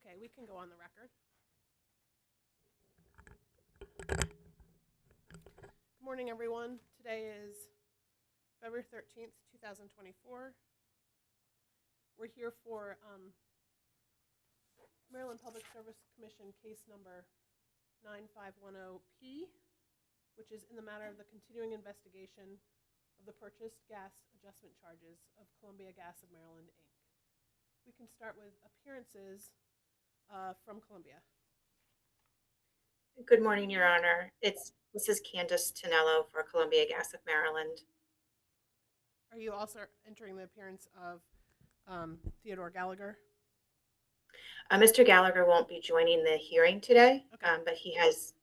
Okay, we can go on the record. Good morning, everyone. Today is February 13th, 2024. We're here for Maryland Public Service Commission case number 9510P, which is in the matter of the continuing investigation of the purchased gas adjustment charges of Columbia Gas of Maryland, Inc. We can start with appearances from Columbia. Good morning, Your Honor. It's Mrs. Candace Tonello for Columbia Gas of Maryland. Are you also entering the appearance of Theodore Gallagher? Mr. Gallagher won't be joining the hearing today, Okay. but he has,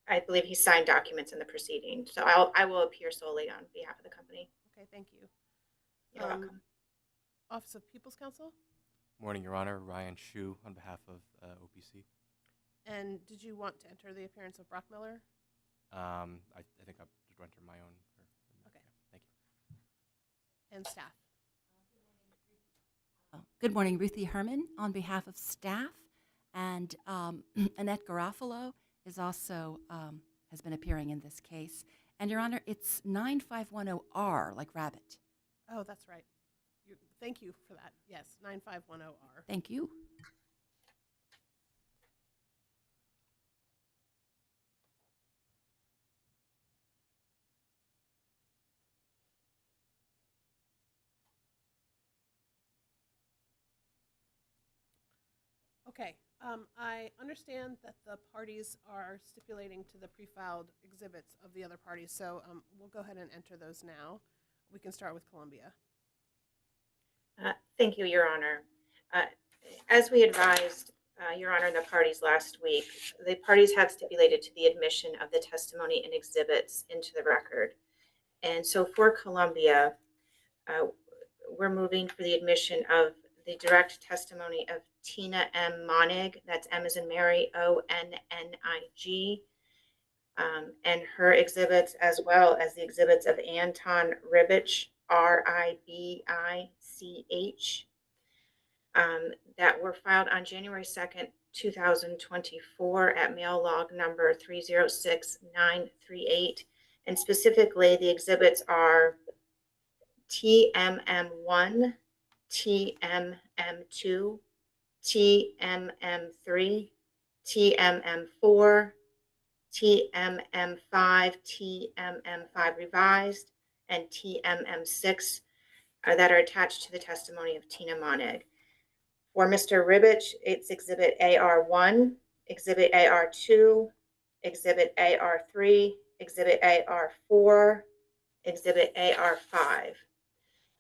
I believe he signed documents in the proceeding. So I will appear solely on behalf of the company. Okay, thank you. You're welcome. Office of People's Counsel? Morning, Your Honor. Ryan Shu on behalf of OPC. And did you want to enter the appearance of Brock Miller? I think I'll just enter my own. Okay. Yeah, thank you. And staff? Good morning, Ruthie Herman on behalf of staff, and Annette Garofalo is also has been appearing in this case. And Your Honor, it's 9510R, like rabbit. Oh, that's right. Thank you for that. Yes, 9510R. Thank you. Okay. I understand that the parties are stipulating to the pre-filed exhibits of the other parties, so we'll go ahead and enter those now. We can start with Columbia. Thank you, Your Honor. As we advised, Your Honor, the parties last week, the parties have stipulated to the admission of the testimony and exhibits into the record. And so for Columbia, we're moving for the admission of the direct testimony of Tina M. Monig, that's M as in Mary, O-N-N-I-G, and her exhibits, as well as the exhibits of Anton Ribich, R-I-B-I-C-H, that were filed on January 2nd, 2024 at mail log number 306938. And specifically, the exhibits are TMM1, TMM2, TMM3, TMM4, TMM5, TMM5 revised, and TMM6 that are attached to the testimony of Tina Monig. For Mr. Ribich, it's Exhibit AR1, Exhibit AR2, Exhibit AR3, Exhibit AR4, Exhibit AR5.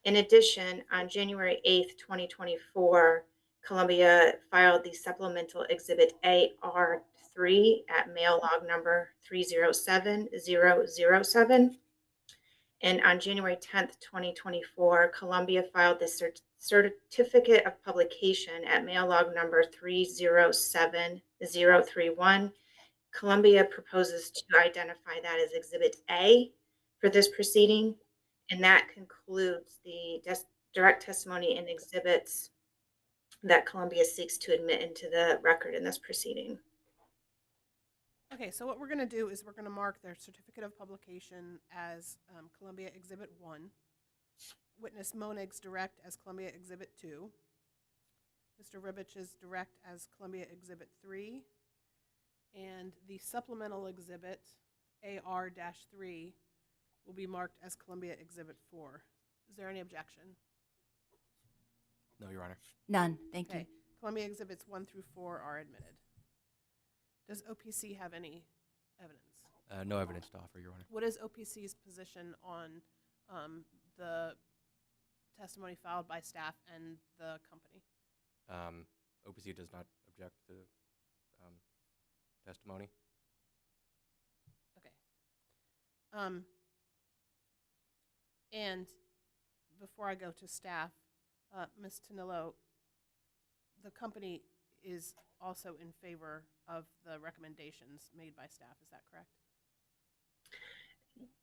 In addition, on January 8th, 2024, Columbia filed the supplemental Exhibit AR3 at mail log number 307007. And on January 10th, 2024, Columbia filed the certificate of publication at mail log number 307031. Columbia proposes to identify that as Exhibit A for this proceeding, and that concludes the direct testimony and exhibits that Columbia seeks to admit into the record in this proceeding. Okay, so what we're going to do is we're going to mark their certificate of publication as Columbia Exhibit 1, witness Monig's direct as Columbia Exhibit 2, Mr. Ribich's direct as Columbia Exhibit 3, and the supplemental exhibit, AR-3, will be marked as Columbia Exhibit 4. Is there any objection? No, Your Honor. None. Thank Okay. you. Columbia Exhibits 1 through 4 are admitted. Does OPC have any evidence? No evidence to offer, Your Honor. What is OPC's position on the testimony filed by staff and the company? OPC does not object to testimony. Okay. And before I go to staff, Ms. Tonello, the company is also in favor of the recommendations made by staff. Is that correct?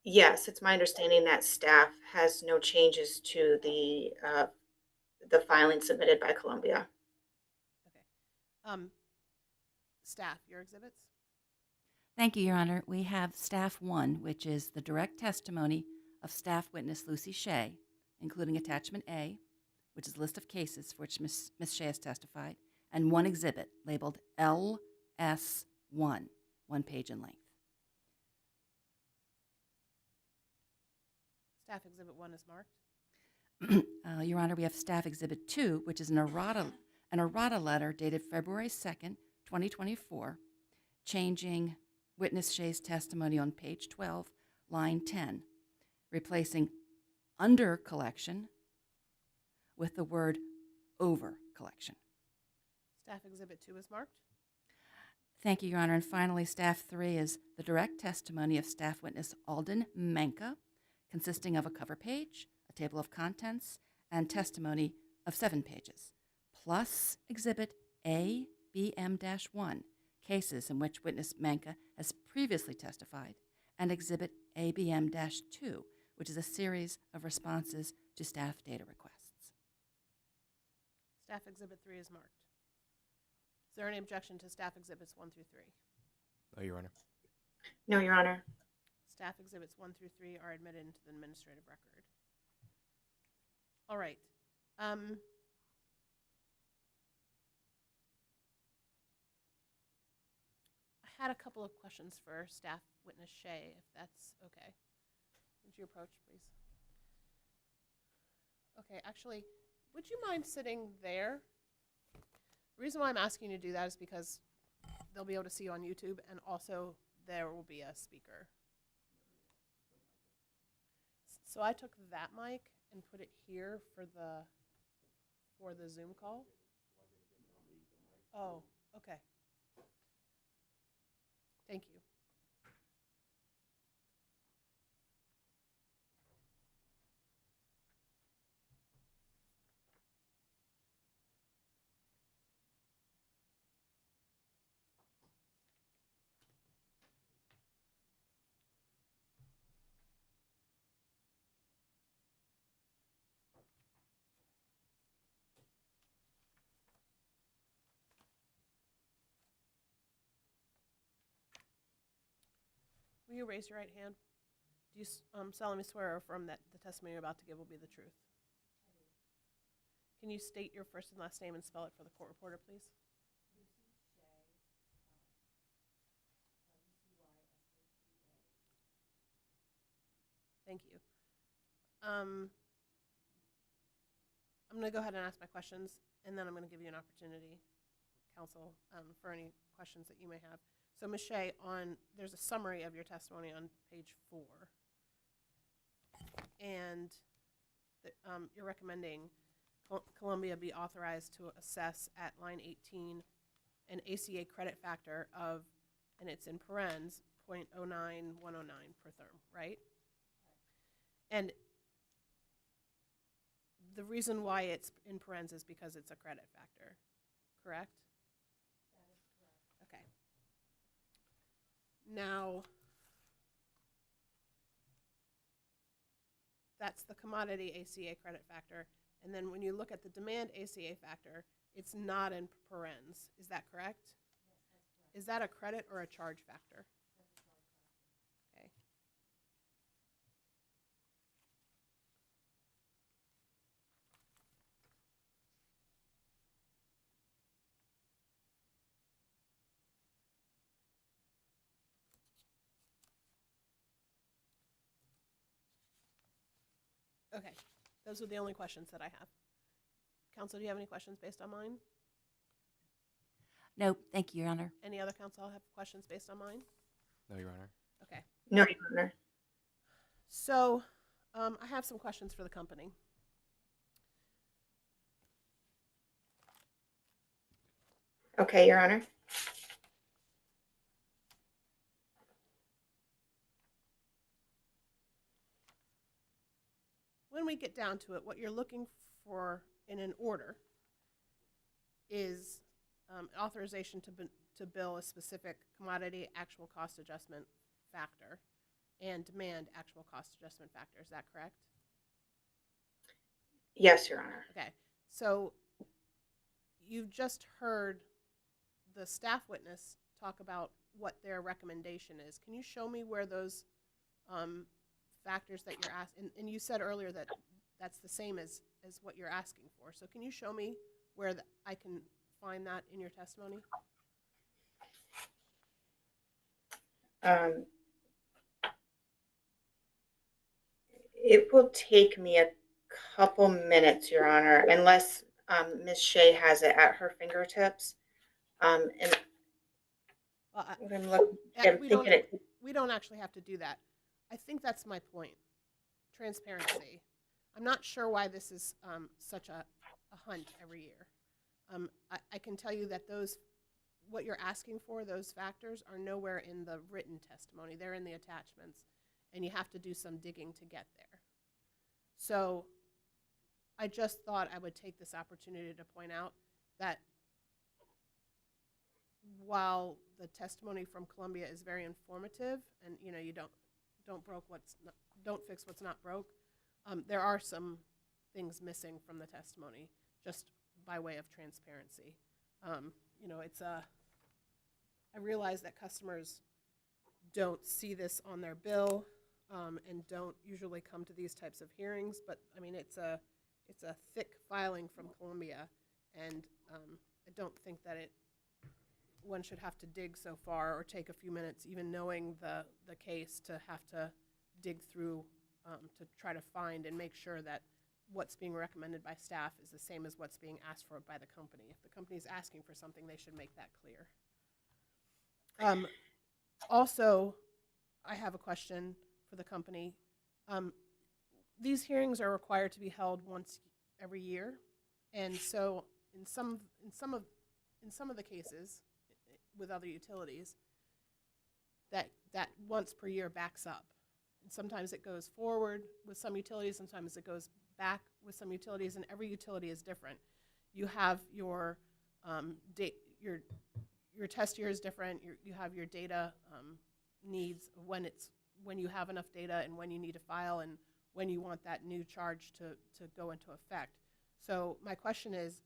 Yes, it's my understanding that staff has no changes to the filing submitted by Columbia. Okay. Staff, your exhibits? Thank you, Your Honor. We have Staff 1, which is the direct testimony of staff witness Lucy Shea, including Attachment A, which is a list of cases for which Ms. Shea has testified, and one exhibit labeled LS1, 1 page in length. Staff Exhibit 1 is marked. Your Honor, we have Staff Exhibit 2, which is an errata letter dated February 2nd, 2024, changing witness Shea's testimony on page 12, line 10, replacing under collection with the word over collection. Staff Exhibit 2 is marked. Thank you, Your Honor. And finally, Staff 3 is the direct testimony of staff witness Alden Menka, consisting of a cover page, a table of contents, and testimony of 7 pages, plus Exhibit ABM-1, cases in which witness Menka has previously testified, and Exhibit ABM-2, which is a series of responses to staff data requests. Staff Exhibit 3 is marked. Is there any objection to Staff Exhibits 1 through 3? No, Your Honor. No, Your Honor. Staff Exhibits 1 through 3 are admitted into the administrative record. All right. I had a couple of questions for Staff Witness Shea, if that's okay. Would you approach, please? Okay, actually, would you mind sitting there? The reason why I'm asking you to do that is because they'll be able to see you on YouTube, and also there will be a speaker. So I took that mic and put it here for the Zoom call. Oh, okay. Thank you. Will you raise your right hand? Do you solemnly swear or affirm that the testimony you're about to give will be the truth? Can you state your first and last name and spell it for the court reporter, please? Thank you. I'm going to go ahead and ask my questions, and then I'm going to give you an opportunity, counsel, for any questions that you may have. So, Ms. Shea, there's a summary of your testimony on page 4, and you're recommending Columbia be authorized to assess at line 18 an ACA credit factor of, and it's in parens, 0.09109 per therm, right? And the reason why it's in parens is because it's a credit factor, correct? That is correct. Okay. Now, that's the commodity ACA credit factor. And then when you look at the demand ACA factor, it's not in parens. Is that correct? Yes, that's correct. Is that a credit or a charge factor? That's a charge factor. Okay. Okay, those are the only questions that I have. Counsel, do you have any questions based on mine? No, thank you, Your Honor. Any other counsel have questions based on mine? No, Your Honor. Okay. No, Your Honor. So I have some questions for the company. Okay, Your Honor. When we get down to it, what you're looking for in an order is authorization to bill a specific commodity actual cost adjustment factor and demand actual cost adjustment factor. Is that correct? Yes, Your Honor. Okay. So you've just heard the staff witness talk about what their recommendation is. Can you show me where those factors that you're asking, and you said earlier that that's the same as what you're asking for. So can you show me where I can find that in your testimony? It will take me a couple minutes, Your Honor, unless Ms. Shea has it at her fingertips. And Well, I'm looking, Yeah, I'm thinking it. we don't actually have to do that. I think that's my point. Transparency. I'm not sure why this is such a hunt every year. I can tell you that what you're asking for, those factors, are nowhere in the written testimony. They're in the attachments, and you have to do some digging to get there. So I just thought I would take this opportunity to point out that while the testimony from Columbia is very informative, and you don't fix what's not broke, there are some things missing from the testimony, just by way of transparency. I realize that customers don't see this on their bill and don't usually come to these types of hearings, but I mean it's a thick filing from Columbia, and I don't think that one should have to dig so far or take a few minutes, even knowing the case, to have to dig through to try to find and make sure that what's being recommended by staff is the same as what's being asked for by the company. If the company is asking for something, they should make that clear. Also, I have a question for the company. These hearings are required to be held once every year, and so in some of the cases with other utilities, that once per year backs up. And sometimes it goes forward with some utilities, sometimes it goes back with some utilities, and every utility is different. You have your your test year is different. You have your data needs, when you have enough data and when you need to file and when you want that new charge to go into effect. So my question is,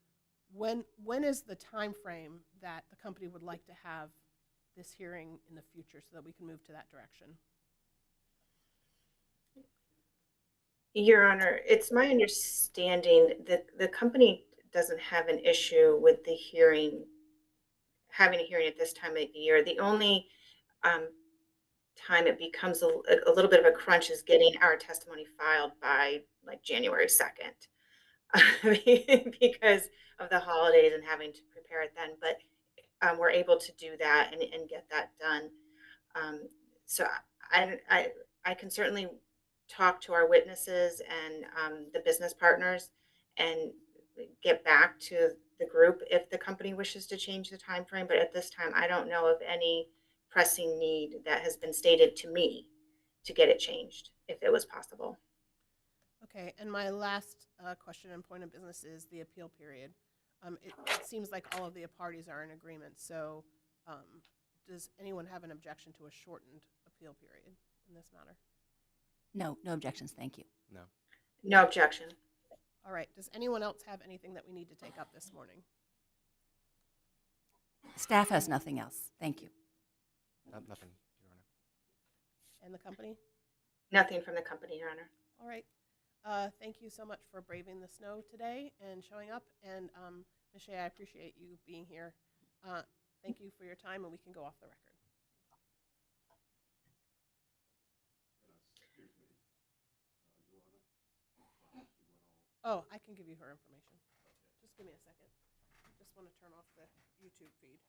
when is the time frame that the company would like to have this hearing in the future so that we can move to that direction? Your Honor, it's my understanding that the company doesn't have an issue with having a hearing at this time of the year. The only time it becomes a little bit of a crunch is getting our testimony filed by like January 2nd. Because of the holidays and having to prepare it then, but we're able to do that and get that done. So I can certainly talk to our witnesses and the business partners and get back to the group if the company wishes to change the time frame. But at this time, I don't know of any pressing need that has been stated to me to get it changed, if it was possible. Okay, and my last question and point of business is the appeal period. It seems like all of the parties are in agreement, so does anyone have an objection to a shortened appeal period in this matter? No objections, thank you. No. No objection. All right, does anyone else have anything that we need to take up this morning? Staff has nothing else, thank you. Nothing, Your Honor. And the company? Nothing from the company, Your Honor. All right. Thank you so much for braving the snow today and showing up. And Ms. Shea, I appreciate you being here. Thank you for your time, and we can go off the record. Oh, I can give you her information. Just give me a second. I just want to turn off the YouTube feed.